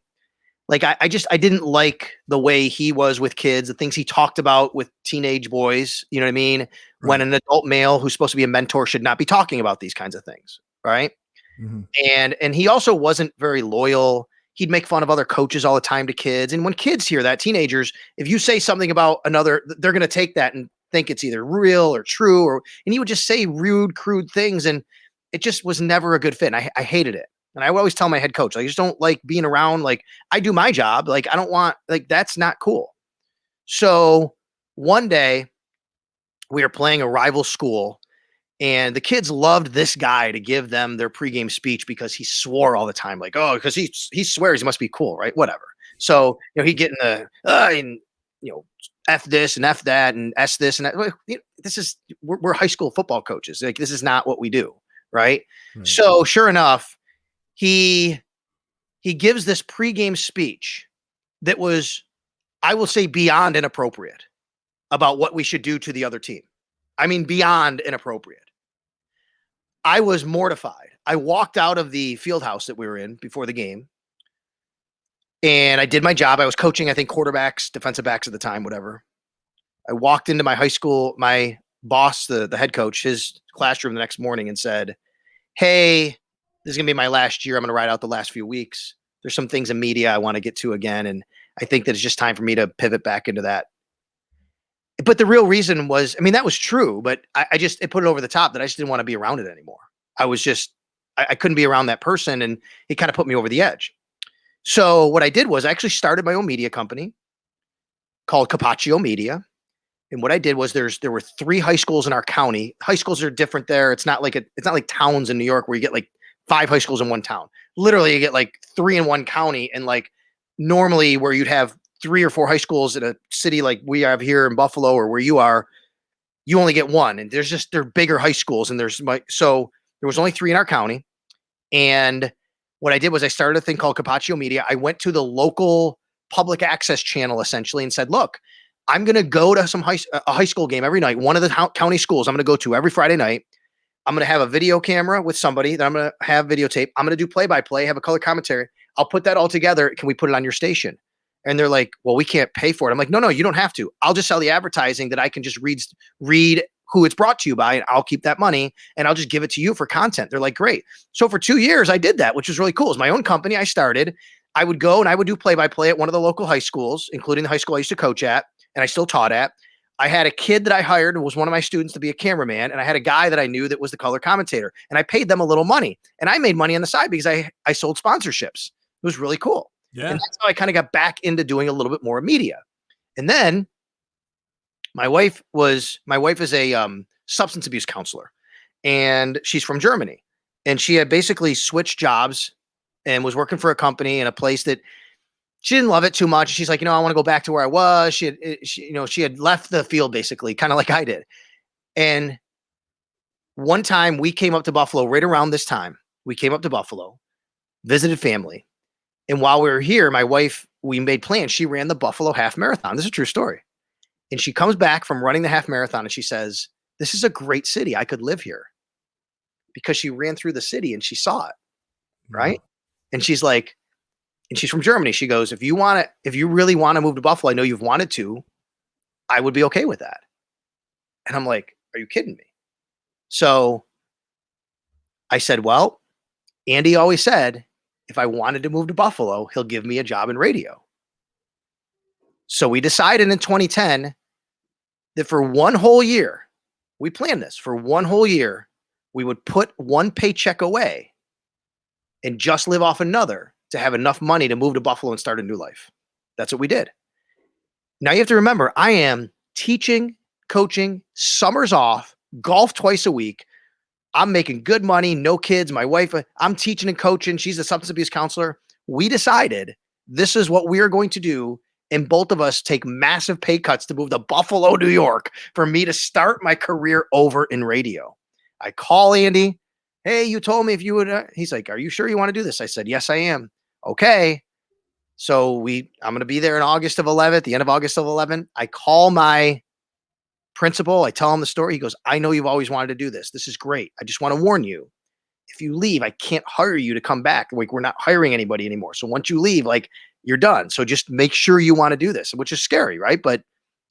Like, I didn't like the way he was with kids, the things he talked about with teenage boys. You know what I mean? Right. When an adult male who's supposed to be a mentor should not be talking about these kinds of things. Right. Mm-hmm. And he also wasn't very loyal. He'd make fun of other coaches all the time to kids. And when kids hear that, teenagers, if you say something about another, they're going to take that and think it's either real or true, and he would just say rude, crude things. And it just was never a good fit. And I hated it. And I always tell my head coach, I just don't like being around. Like, I do my job. Like, I don't want, like, that's not cool. So one day we were playing a rival school, and the kids loved this guy to give them their pregame speech because he swore all the time. Like, oh, because he swears, he must be cool, right? Whatever. So, he'd get in the, F this and F that and S this and that. We're high school football coaches. Like, this is not what we do. Right. So sure enough, he gives this pregame speech that was, I will say, beyond inappropriate. about what we should do to the other team. I mean, beyond inappropriate. I was mortified. I walked out of the field house that we were in before the game, and I did my job. I was coaching, I think, quarterbacks, defensive backs at the time, whatever. I walked into my high school, my boss, the head coach, his classroom the next morning and said, hey, this is going to be my last year. I'm going to ride out the last few weeks. There's some things in media I want to get to again, and I think that it's just time for me to pivot back into that. But the real reason was, I mean, that was true, but it put it over the top that I just didn't want to be around it anymore. I couldn't be around that person, and it kind of put me over the edge. So what I did was I actually started my own media company called Capaccio Media. And what I did was there were 3 high schools in our county. High schools are different there. It's not like towns in New York where you get like 5 high schools in one town. Literally, you get like 3 in one county, and like normally where you'd have 3 or 4 high schools in a city like we have here in Buffalo or where you are, you only get 1. And they're bigger high schools, and so there was only 3 in our county. And what I did was I started a thing called Capaccio Media. I went to the local public access channel essentially and said, look, I'm going to go to a high school game every night. One of the county schools I'm going to go to every Friday night. I'm going to have a video camera with somebody that I'm going to have videotape. I'm going to do play-by-play, have a color commentary. I'll put that all together. Can we put it on your station? And they're like, well, we can't pay for it. I'm like, no, you don't have to. I'll just sell the advertising that I can just read who it's brought to you by, and I'll keep that money, and I'll just give it to you for content. They're like, great. So for 2 years, I did that, which was really cool. It was my own company I started. I would go and I would do play-by-play at one of the local high schools, including the high school I used to coach at, and I still taught at. I had a kid that I hired who was one of my students to be a cameraman, and I had a guy that I knew that was the color commentator, and I paid them a little money, and I made money on the side because I sold sponsorships. It was really cool. Yeah. And that's how I kind of got back into doing a little bit more media. And then my wife is a substance abuse counselor, and she's from Germany, and she had basically switched jobs and was working for a company in a place that she didn't love it too much. She's like, I want to go back to where I was. She had left the field basically, kind of like I did. And one time we came up to Buffalo right around this time. We came up to Buffalo, visited family. And while we were here, my wife, we made plans. She ran the Buffalo half marathon. This is a true story. And she comes back from running the half marathon and she says, this is a great city. I could live here, because she ran through the city and she saw it. Right. And she's like, and she's from Germany. She goes, if you really want to move to Buffalo, I know you've wanted to, I would be okay with that. And I'm like, are you kidding me? So I said, well, Andy always said, if I wanted to move to Buffalo, he'll give me a job in radio. So we decided in 2010 that for one whole year, we planned this for one whole year, we would put one paycheck away and just live off another to have enough money to move to Buffalo and start a new life. That's what we did. Now you have to remember, I am teaching, coaching, summers off, golf twice a week. I'm making good money, no kids. My wife, I'm teaching and coaching. She's a substance abuse counselor. We decided this is what we are going to do. And both of us take massive pay cuts to move to Buffalo, New York, for me to start my career over in radio. I call Andy. Hey, you told me if you would, he's like, are you sure you want to do this? I said, yes, I am. Okay. So I'm going to be there in August of 11, the end of August of 11. I call my principal. I tell him the story. He goes, I know you've always wanted to do this. This is great. I just want to warn you. If you leave, I can't hire you to come back. Like, we're not hiring anybody anymore. So once you leave, like, you're done. So just make sure you want to do this, which is scary, right? But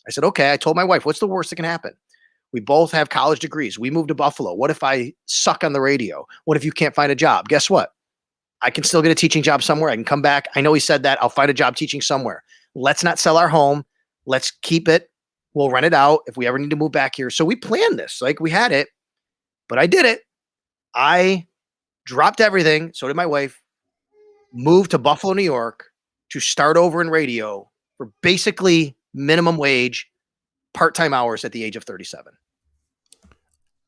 I said, okay. I told my wife, what's the worst that can happen? We both have college degrees. We moved to Buffalo. What if I suck on the radio? What if you can't find a job? Guess what? I can still get a teaching job somewhere. I can come back. I know he said that. I'll find a job teaching somewhere. Let's not sell our home. Let's keep it. We'll rent it out if we ever need to move back here. So we planned this. Like, we had it, but I did it. I dropped everything. So did my wife. Moved to Buffalo, New York to start over in radio for basically minimum wage, part-time hours at the age of 37.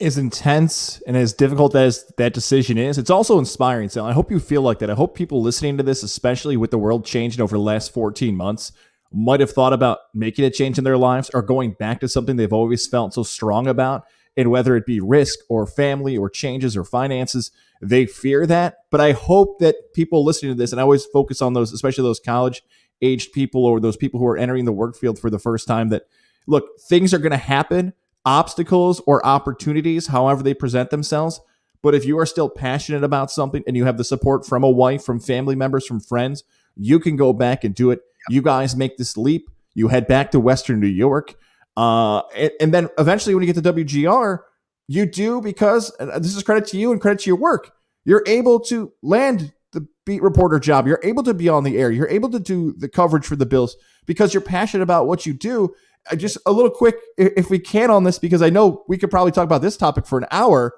As intense and as difficult as that decision is, it's also inspiring. So I hope you feel like that. I hope people listening to this, especially with the world changing over the last 14 months, might have thought about making a change in their lives or going back to something they've always felt so strong about. And whether it be risk or family or changes or finances, they fear that. But I hope that people listening to this, and I always focus on those, especially those college aged people or those people who are entering the work field for the first time, that look, things are going to happen, obstacles or opportunities, however they present themselves. But if you are still passionate about something and you have the support from a wife, from family members, from friends, you can go back and do it. You guys make this leap. You head back to Western New York. And then eventually when you get to WGR, you do, because this is credit to you and credit to your work. You're able to land the beat reporter job. You're able to be on the air. You're able to do the coverage for the Bills because you're passionate about what you do. Just a little quick, if we can, on this, because I know we could probably talk about this topic for an hour.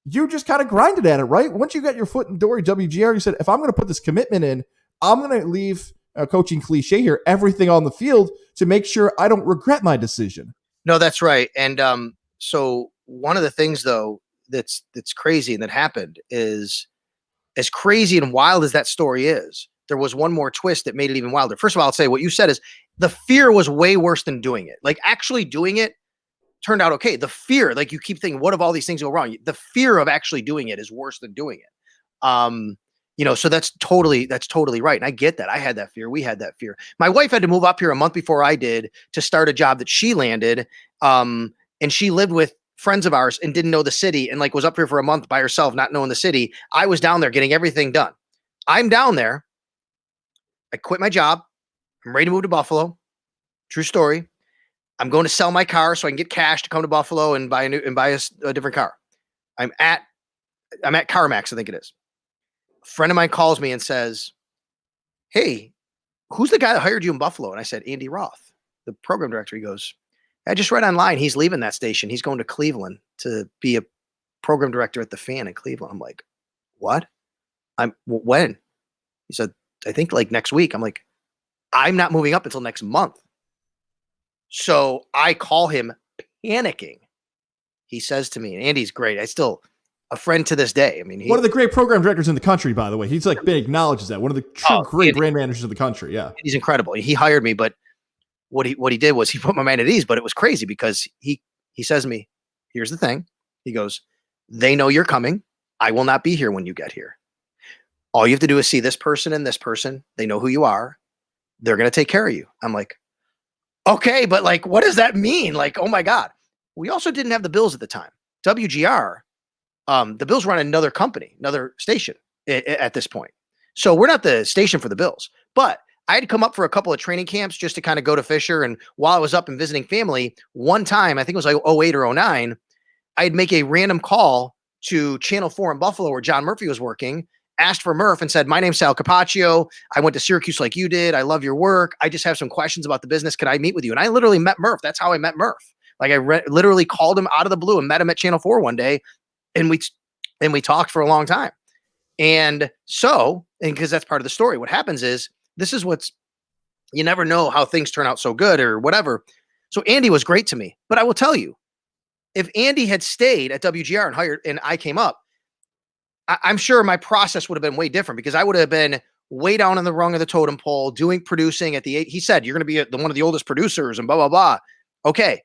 You just kind of grinded at it, right? Once you got your foot in the door at WGR, you said, if I'm going to put this commitment in, I'm going to leave a coaching cliche here, everything on the field to make sure I don't regret my decision. No, that's right. And so one of the things, though, that's crazy and that happened is, as crazy and wild as that story is, there was one more twist that made it even wilder. First of all, I'll say what you said is the fear was way worse than doing it. Like, actually doing it turned out okay. The fear, like, you keep thinking, what if all these things go wrong? The fear of actually doing it is worse than doing it. So that's totally right. And I get that. I had that fear. We had that fear. My wife had to move up here a month before I did to start a job that she landed. And she lived with friends of ours and didn't know the city, and like was up here for a month by herself, not knowing the city. I was down there getting everything done. I'm down there. I quit my job. I'm ready to move to Buffalo. True story. I'm going to sell my car so I can get cash to come to Buffalo and buy a different car. I'm at CarMax, I think it is. A friend of mine calls me and says, "Hey, who's the guy that hired you in Buffalo?" And I said, "Andy Roth, the program director." He goes, "I just read online he's leaving that station. He's going to Cleveland to be a program director at the Fan in Cleveland." I'm like, "What? When?" He said, "I think like next week." I'm like, "I'm not moving up until next month." So I call him panicking. He says to me, and Andy's great. I still a friend to this day. I mean, one of the great program directors in the country, by the way. He's like been acknowledged as that. One of the true great brand managers of the country. Yeah. He's incredible. He hired me, but what he did was he put my mind at ease, but it was crazy because he says to me, "Here's the thing." He goes, "They know you're coming. I will not be here when you get here. All you have to do is see this person and this person. They know who you are. They're going to take care of you." I'm like, okay, but like, what does that mean? Like, oh my God. We also didn't have the Bills at the time. WGR, the Bills run another company, another station at this point. So we're not the station for the Bills, but I had come up for a couple of training camps just to kind of go to Fisher. And while I was up and visiting family, one time, I think it was like 08 or 09, I'd make a random call to Channel 4 in Buffalo where John Murphy was working, asked for Murph and said, "My name's Sal Capaccio. I went to Syracuse like you did. I love your work. I just have some questions about the business. Can I meet with you?" And I literally met Murph. That's how I met Murph. Like, I literally called him out of the blue and met him at Channel 4 one day. And we talked for a long time. And because that's part of the story, what happens is, you never know how things turn out so good or whatever. So Andy was great to me, but I will tell you, if Andy had stayed at WGR and I came up, I'm sure my process would have been way different because I would have been way down on the rung of the totem pole producing at the 8. He said, "You're going to be one of the oldest producers," and blah, blah, blah. Okay.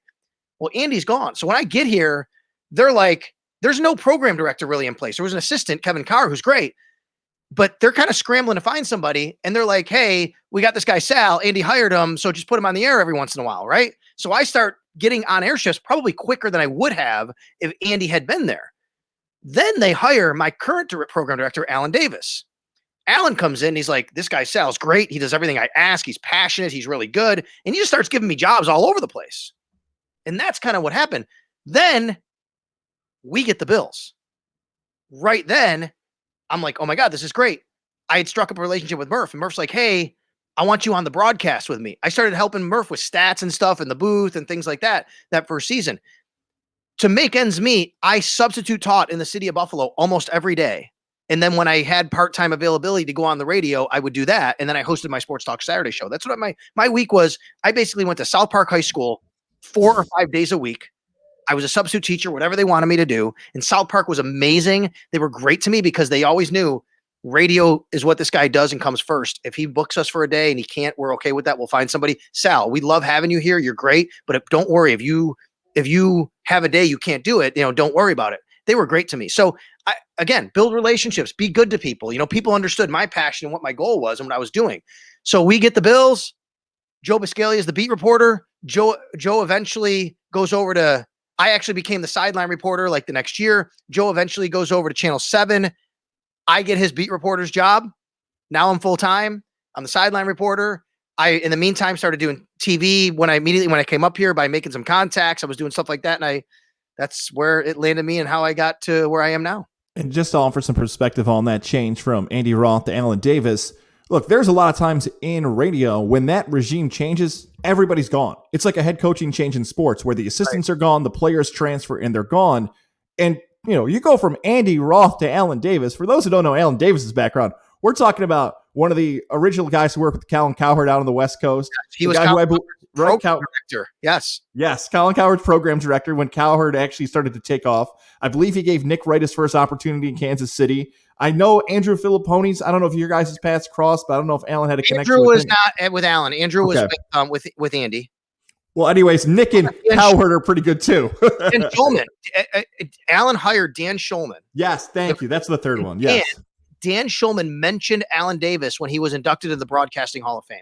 Well, Andy's gone. So when I get here, they're like, there's no program director really in place. There was an assistant, Kevin Carr, who's great, but they're kind of scrambling to find somebody. And they're like, "Hey, we got this guy, Sal. Andy hired him. So just put him on the air every once in a while." Right. So I start getting on air shifts probably quicker than I would have if Andy had been there. Then they hire my current program director, Alan Davis. Alan comes in. He's like, "This guy, Sal's great. He does everything I ask. He's passionate. He's really good." And he just starts giving me jobs all over the place. And that's kind of what happened. Then we get the Bills. Right then, I'm like, oh my God, this is great. I had struck up a relationship with Murph, and Murph's like, "Hey, I want you on the broadcast with me." I started helping Murph with stats and stuff in the booth and things like that first season. To make ends meet, I substitute taught in the city of Buffalo almost every day. And then when I had part-time availability to go on the radio, I would do that. And then I hosted my Sports Talk Saturday show. That's what my week was. I basically went to South Park High School 4 or 5 days a week. I was a substitute teacher, whatever they wanted me to do. And South Park was amazing. They were great to me because they always knew radio is what this guy does and comes first. If he books us for a day and he can't, we're okay with that. We'll find somebody. "Sal, we love having you here. You're great. But don't worry. If you have a day you can't do it, don't worry about it." They were great to me. So again, build relationships, be good to people. People understood my passion and what my goal was and what I was doing. So we get the Bills. Joe Biscaglia is the beat reporter. Joe eventually goes over to, I actually became the sideline reporter like the next year. Joe eventually goes over to Channel 7. I get his beat reporter's job. Now I'm full-time. I'm the sideline reporter. I, in the meantime, started doing TV when I came up here by making some contacts. I was doing stuff like that. And that's where it landed me and how I got to where I am now. And just to offer some perspective on that change from Andy Roth to Alan Davis, look, there's a lot of times in radio when that regime changes, everybody's gone. It's like a head coaching change in sports where the assistants are gone, the players transfer, and they're gone. And, you go from Andy Roth to Alan Davis. For those who don't know Alan Davis's background, we're talking about one of the original guys who worked with Colin Cowherd out on the West Coast. He was program director. Yes. Colin Cowherd's program director when Cowherd actually started to take off. I believe he gave Nick Wright his first opportunity in Kansas City. I know Andrew Filippone's. I don't know if your guys' paths crossed, but I don't know if Alan had a connection Andrew with was him. Not with Alan. Andrew was with Andy. Well, anyways, Nick and Cowherd are pretty good too. Dan Schulman. Alan hired Dan Schulman. Yes, thank you. That's the third one. Yes. And Dan Schulman mentioned Alan Davis when he was inducted into the Broadcasting Hall of Fame.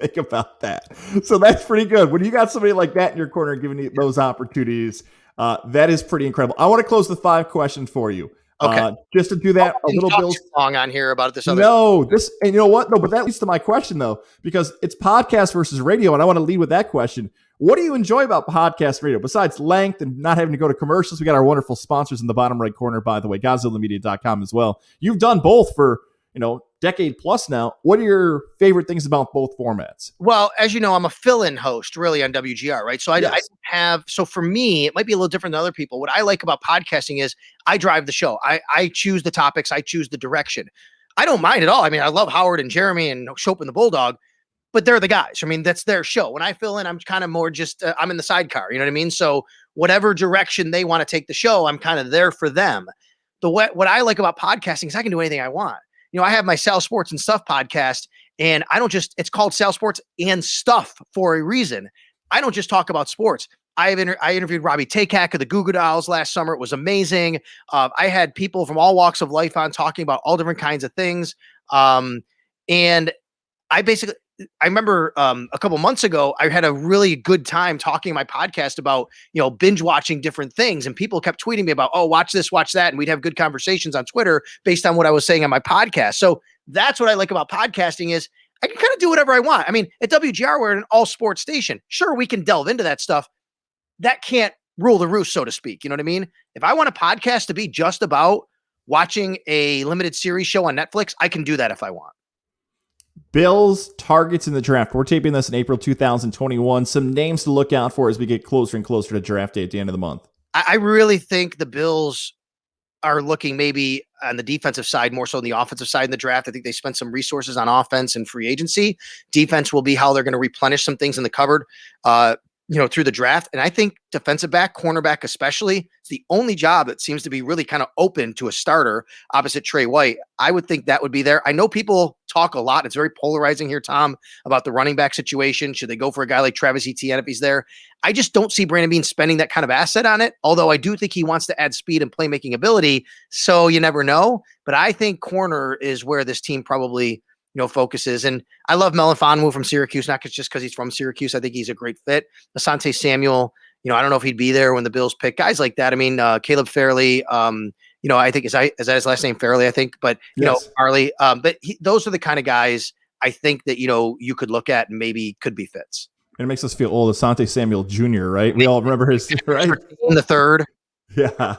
Think about that. So that's pretty good. When you got somebody like that in your corner giving you those opportunities, that is pretty incredible. I want to close the 5 questions for you. Okay. Just to do that, a little Bill's long on here about this other. No, this, and you know what? No, but that leads to my question though, because it's podcast versus radio, and I want to lead with that question. What do you enjoy about podcast radio besides length and not having to go to commercials? We got our wonderful sponsors in the bottom right corner, by the way, GozillaMedia.com as well. You've done both for decade plus now. What are your favorite things about both formats? Well, as you know, I'm a fill-in host really on WGR, right? So so for me, it might be a little different than other people. What I like about podcasting is I drive the show. I choose the topics. I choose the direction. I don't mind at all. I mean, I love Howard and Jeremy and Shope and the Bulldog, but they're the guys. I mean, that's their show. When I fill in, I'm kind of more just, I'm in the sidecar, you know what I mean? So whatever direction they want to take the show, I'm kind of there for them. What I like about podcasting is I can do anything I want. I have my Sal Sports and Stuff podcast, and it's called Sal Sports and Stuff for a reason. I don't just talk about sports. I interviewed Robbie Takak of the Goo Goo Dolls last summer. It was amazing. I had people from all walks of life on talking about all different kinds of things. And I remember a couple months ago, I had a really good time talking in my podcast about, binge watching different things. And people kept tweeting me about, oh, watch this, watch that. And we'd have good conversations on Twitter based on what I was saying on my podcast. So that's what I like about podcasting is I can kind of do whatever I want. I mean, at WGR, we're an all sports station. Sure, we can delve into that stuff. That can't rule the roost, so to speak. You know what I mean? If I want a podcast to be just about watching a limited series show on Netflix, I can do that if I want. Bills targets in the draft. We're taping this in April 2021. Some names to look out for as we get closer and closer to draft day at the end of the month. I really think the Bills are looking maybe on the defensive side more so than the offensive side in the draft. I think they spent some resources on offense and free agency. Defense will be how they're going to replenish some things in the cupboard, through the draft. And I think defensive back, cornerback especially, is the only job that seems to be really kind of open to a starter opposite Trey White. I would think that would be there. I know people talk a lot. It's very polarizing here, Tom, about the running back situation. Should they go for a guy like Travis Etienne if he's there? I just don't see Brandon Beane spending that kind of asset on it, although I do think he wants to add speed and playmaking ability, so you never know. But I think corner is where this team probably focuses. And I love Melifonwu from Syracuse, not just because he's from Syracuse. I think he's a great fit. Asante Samuel, I don't know if he'd be there when the Bills pick guys like that. I mean, Caleb Fairley, I think is that his last name, Fairley, I think, but Farley. But those are the kind of guys I think that, you could look at and maybe could be fits. And it makes us feel old. Asante Samuel Jr., right? We all remember his, right? In the third. Yeah.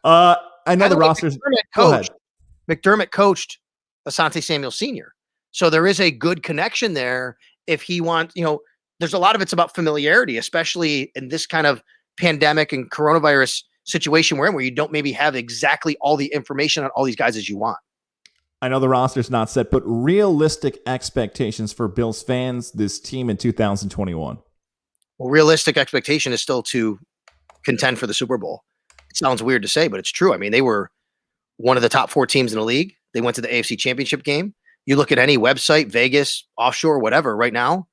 I know the rosters. McDermott coached Asante Samuel Sr. So there is a good connection there. If he wants, there's a lot of it's about familiarity, especially in this kind of pandemic and coronavirus situation we're in, where you don't maybe have exactly all the information on all these guys as you want. I know the roster's not set, but realistic expectations for Bills fans, this team in 2021. Well, realistic expectation is still to contend for the Super Bowl. It sounds weird to say, but it's true. I mean, they were one of the top 4 teams in the league. They went to the AFC Championship game. You look at any website, Vegas, offshore, whatever, right now,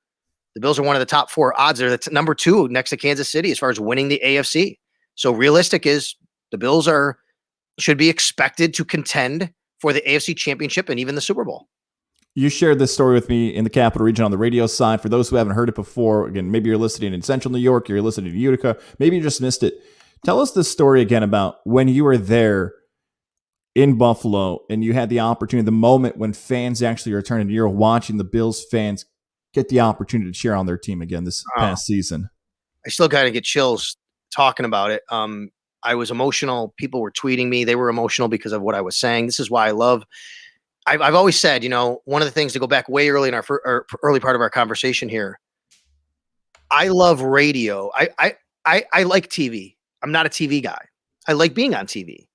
the Bills are one of the top 4 odds. They're the number 2 next to Kansas City as far as winning the AFC. So realistic is the Bills should be expected to contend for the AFC Championship and even the Super Bowl. You shared this story with me in the Capital Region on the radio side. For those who haven't heard it before, again, maybe you're listening in Central New York, you're listening to Utica, maybe you just missed it. Tell us this story again about when you were there in Buffalo and you had the opportunity, the moment when fans actually returned and you're watching the Bills fans get the opportunity to cheer on their team again this past season. I still kind of get chills talking about it. I was emotional. People were tweeting me. They were emotional because of what I was saying. This is why I've always said, one of the things to go back way early in our early part of our conversation here. I love radio. I like TV. I'm not a TV guy. I like being on TV.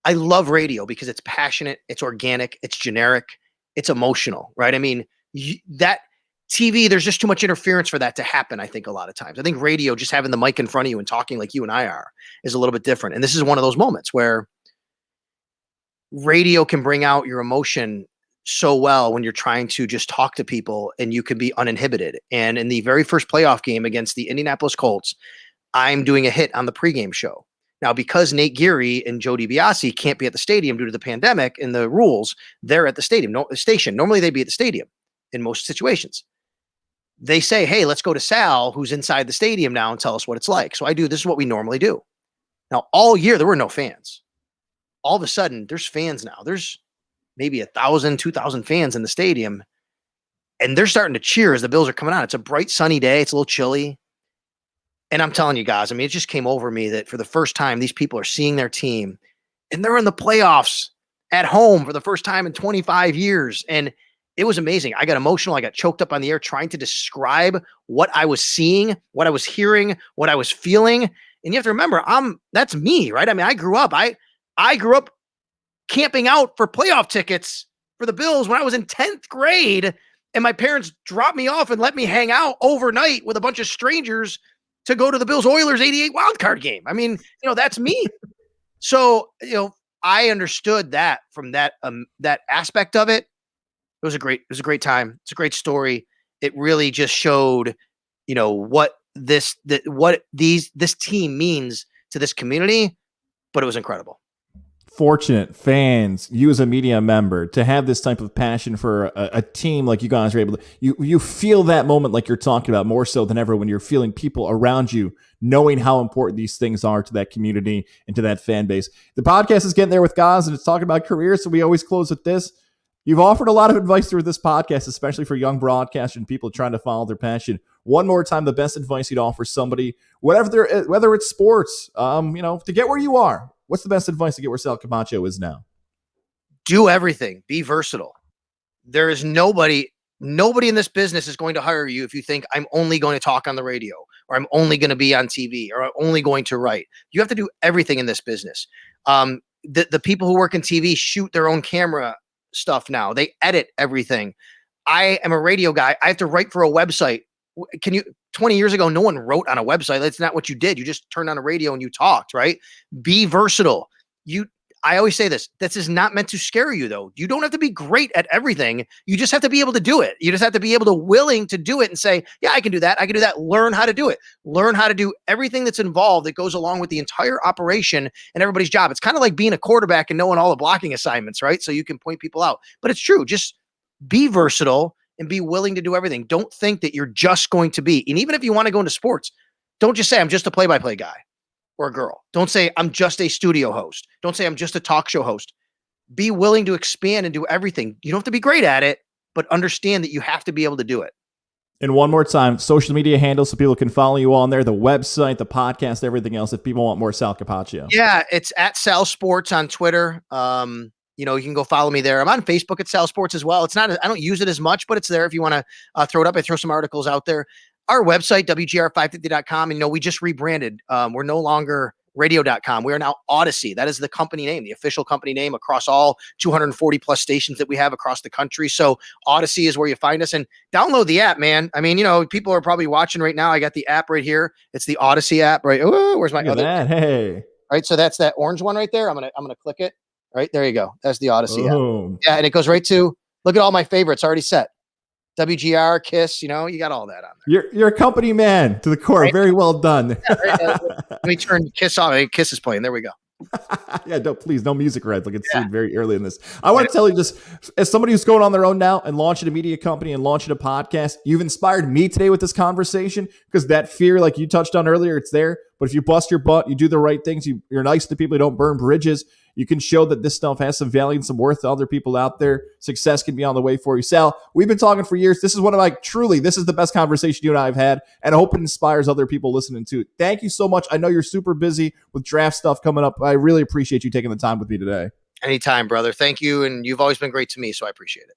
I love radio because it's passionate, it's organic, it's generic, it's emotional, right? I mean, that TV, there's just too much interference for that to happen, I think, a lot of times. I think radio, just having the mic in front of you and talking like you and I are, is a little bit different. And this is one of those moments where radio can bring out your emotion so well when you're trying to just talk to people and you can be uninhibited. And in the very first playoff game against the Indianapolis Colts, I'm doing a hit on the pregame show. Now, because Nate Geary and Joe DiBiase can't be at the stadium due to the pandemic and the rules, they're at the station. Normally they'd be at the stadium in most situations. They say, hey, let's go to Sal, who's inside the stadium now, and tell us what it's like. So this is what we normally do. Now, all year, there were no fans. All of a sudden, there's fans now. There's maybe 1,000, 2,000 fans in the stadium, and they're starting to cheer as the Bills are coming out. It's a bright, sunny day. It's a little chilly. And I'm telling you guys, I mean, it just came over me that for the first time, these people are seeing their team, and they're in the playoffs at home for the first time in 25 years. And it was amazing. I got emotional. I got choked up on the air trying to describe what I was seeing, what I was hearing, what I was feeling. And you have to remember, that's me, right? I mean, I grew up camping out for playoff tickets for the Bills when I was in 10th grade, and my parents dropped me off and let me hang out overnight with a bunch of strangers to go to the Bills Oilers 88 wildcard game. I mean, that's me. So, I understood that from that aspect of it. It was a great time. It's a great story. It really just showed, what this team means to this community, but it was incredible. Fortunate fans, you as a media member, to have this type of passion for a team like you guys are able to, you feel that moment like you're talking about more so than ever when you're feeling people around you knowing how important these things are to that community and to that fan base. The podcast is Getting There with Goz, and it's talking about careers, so we always close with this. You've offered a lot of advice through this podcast, especially for young broadcasters and people trying to follow their passion. One more time, the best advice you'd offer somebody, whether it's sports, to get where you are. What's the best advice to get where Sal Capaccio is now? Do everything. Be versatile. There is nobody in this business is going to hire you if you think I'm only going to talk on the radio, or I'm only going to be on TV, or I'm only going to write. You have to do everything in this business. The people who work in TV shoot their own camera stuff now. They edit everything. I am a radio guy. I have to write for a website. 20 years ago, no one wrote on a website. That's not what you did. You just turned on a radio and you talked, right? Be versatile. I always say this is not meant to scare you, though. You don't have to be great at everything. You just have to be able to do it. You just have to be able to willing to do it and say, yeah, I can do that. I can do that. Learn how to do it. Learn how to do everything that's involved that goes along with the entire operation and everybody's job. It's kind of like being a quarterback and knowing all the blocking assignments, right? So you can point people out. But it's true. Just be versatile and be willing to do everything. Don't think that you're just going to be. And even if you want to go into sports, don't just say, I'm just a play-by-play guy or a girl. Don't say, I'm just a studio host. Don't say, I'm just a talk show host. Be willing to expand and do everything. You don't have to be great at it, but understand that you have to be able to do it. And one more time, social media handles so people can follow you on there, the website, the podcast, everything else, if people want more Sal Capaccio. Yeah, it's at Sal Sports on Twitter. You can go follow me there. I'm on Facebook at Sal Sports as well. I don't use it as much, but it's there if you want to throw it up. I throw some articles out there. Our website, WGR550.com. And we just rebranded. We're no longer radio.com. We are now Odyssey. That is the company name, the official company name across all 240 plus stations that we have across the country. So Odyssey is where you find us, and download the app, man. I mean, people are probably watching right now. I got the app right here. It's the Odyssey app, right? Oh, where's my other? Hey. Right. So that's that orange one right there. I'm going to click it. Right, there you go. That's the Odyssey app. Yeah, and it goes right to, look at all my favorites already set. WGR, Kiss, you got all that on there. You're a company man to the core. Right? Very well done. Yeah, let me turn Kiss off. Kiss is playing. There we go. Yeah, don't, please, no music reds. Like it's Yeah. seen very early in this. I want to tell you, just as somebody who's going on their own now and launching a media company and launching a podcast, you've inspired me today with this conversation, because that fear, like you touched on earlier, it's there. But if you bust your butt, you do the right things, you're nice to people, you don't burn bridges, you can show that this stuff has some value and some worth to other people out there. Success can be on the way for you. Sal, we've been talking for years. This is one of my, truly, this is the best conversation you and I have had, and I hope it inspires other people listening to it. Thank you so much. I know you're super busy with draft stuff coming up. I really appreciate you taking the time with me today. Anytime, brother. Thank you. And you've always been great to me, so I appreciate it.